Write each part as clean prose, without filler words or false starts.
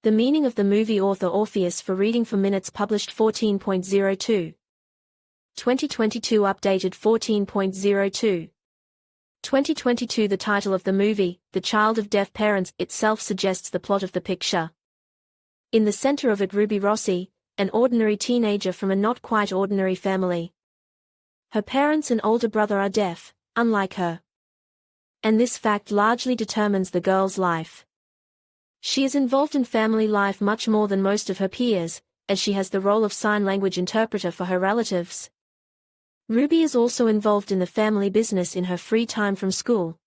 The meaning of the movie. Author Orpheus for Reading for Minutes published 14.02. 2022 updated 14.02. 2022. The title of the movie, The Child of Deaf Parents, itself suggests the plot of the picture. In the center of it, Ruby Rossi, an ordinary teenager from a not quite ordinary family. Her parents and older brother are deaf, unlike her. And this fact largely determines the girl's life. She is involved in family life much more than most of her peers, as she has the role of sign language interpreter for her relatives. Ruby is also involved in the family business in her free time from school.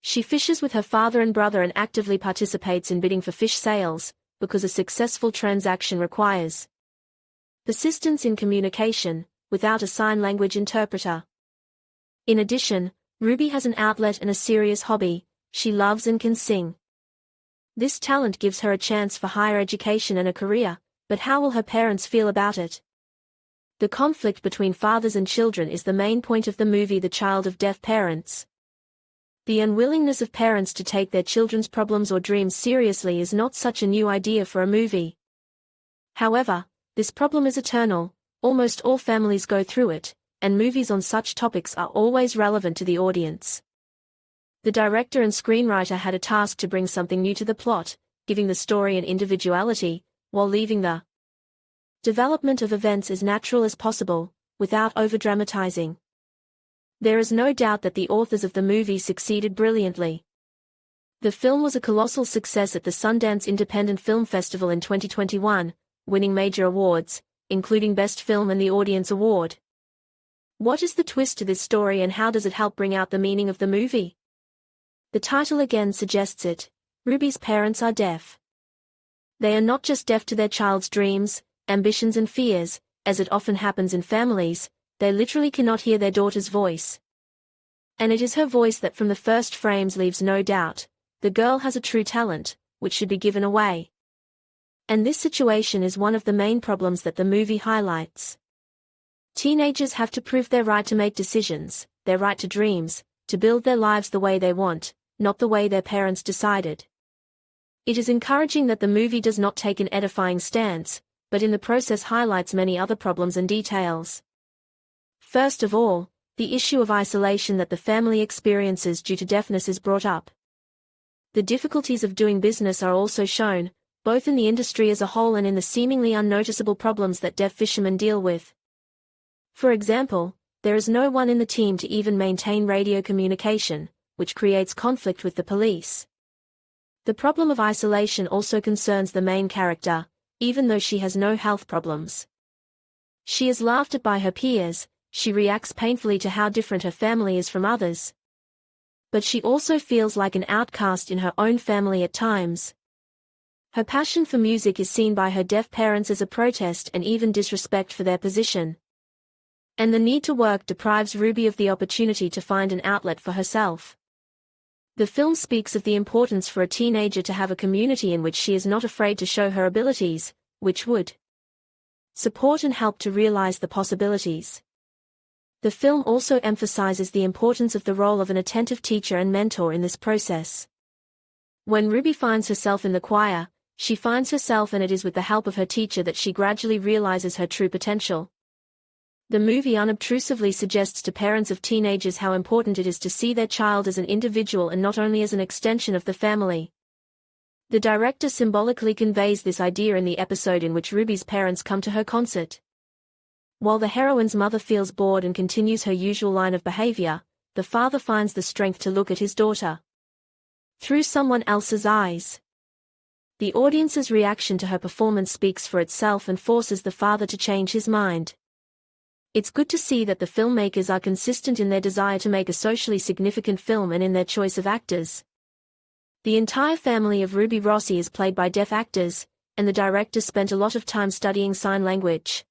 She fishes with her father and brother and actively participates in bidding for fish sales, because a successful transaction requires persistence in communication, without a sign language interpreter. In addition, Ruby has an outlet and a serious hobby: she loves and can sing. This talent gives her a chance for higher education and a career, but how will her parents feel about it? The conflict between fathers and children is the main point of the movie The Child of Deaf Parents. The unwillingness of parents to take their children's problems or dreams seriously is not such a new idea for a movie. However, this problem is eternal, almost all families go through it, and movies on such topics are always relevant to the audience. The director and screenwriter had a task to bring something new to the plot, giving the story an individuality, while leaving the development of events as natural as possible, without overdramatizing. There is no doubt that the authors of the movie succeeded brilliantly. The film was a colossal success at the Sundance Independent Film Festival in 2021, winning major awards, including Best Film and the Audience Award. What is the twist to this story, and how does it help bring out the meaning of the movie? The title again suggests it. Ruby's parents are deaf. They are not just deaf to their child's dreams, ambitions and fears, as it often happens in families, they literally cannot hear their daughter's voice. And it is her voice that from the first frames leaves no doubt. The girl has a true talent, which should be given away. And this situation is one of the main problems that the movie highlights. Teenagers have to prove their right to make decisions, their right to dreams, to build their lives the way they want, not the way their parents decided. It is encouraging that the movie does not take an edifying stance, but in the process highlights many other problems and details. First of all, the issue of isolation that the family experiences due to deafness is brought up. The difficulties of doing business are also shown, both in the industry as a whole and in the seemingly unnoticeable problems that deaf fishermen deal with. For example, there is no one in the team to even maintain radio communication, which creates conflict with the police. The problem of isolation also concerns the main character, even though she has no health problems. She is laughed at by her peers, she reacts painfully to how different her family is from others. But she also feels like an outcast in her own family at times. Her passion for music is seen by her deaf parents as a protest and even disrespect for their position. And the need to work deprives Ruby of the opportunity to find an outlet for herself. The film speaks of the importance for a teenager to have a community in which she is not afraid to show her abilities, which would support and help to realize the possibilities. The film also emphasizes the importance of the role of an attentive teacher and mentor in this process. When Ruby finds herself in the choir, she finds herself, and it is with the help of her teacher that she gradually realizes her true potential. The movie unobtrusively suggests to parents of teenagers how important it is to see their child as an individual and not only as an extension of the family. The director symbolically conveys this idea in the episode in which Ruby's parents come to her concert. While the heroine's mother feels bored and continues her usual line of behavior, the father finds the strength to look at his daughter through someone else's eyes. The audience's reaction to her performance speaks for itself and forces the father to change his mind. It's good to see that the filmmakers are consistent in their desire to make a socially significant film and in their choice of actors. The entire family of Ruby Rossi is played by deaf actors, and the director spent a lot of time studying sign language.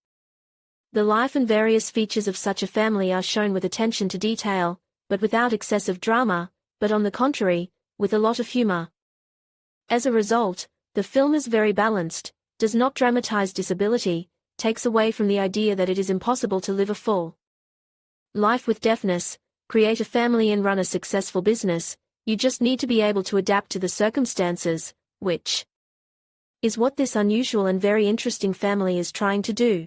The life and various features of such a family are shown with attention to detail, but without excessive drama, but on the contrary, with a lot of humor. As a result, the film is very balanced, does not dramatize disability, takes away from the idea that it is impossible to live a full life with deafness, create a family and run a successful business. You just need to be able to adapt to the circumstances, which is what this unusual and very interesting family is trying to do.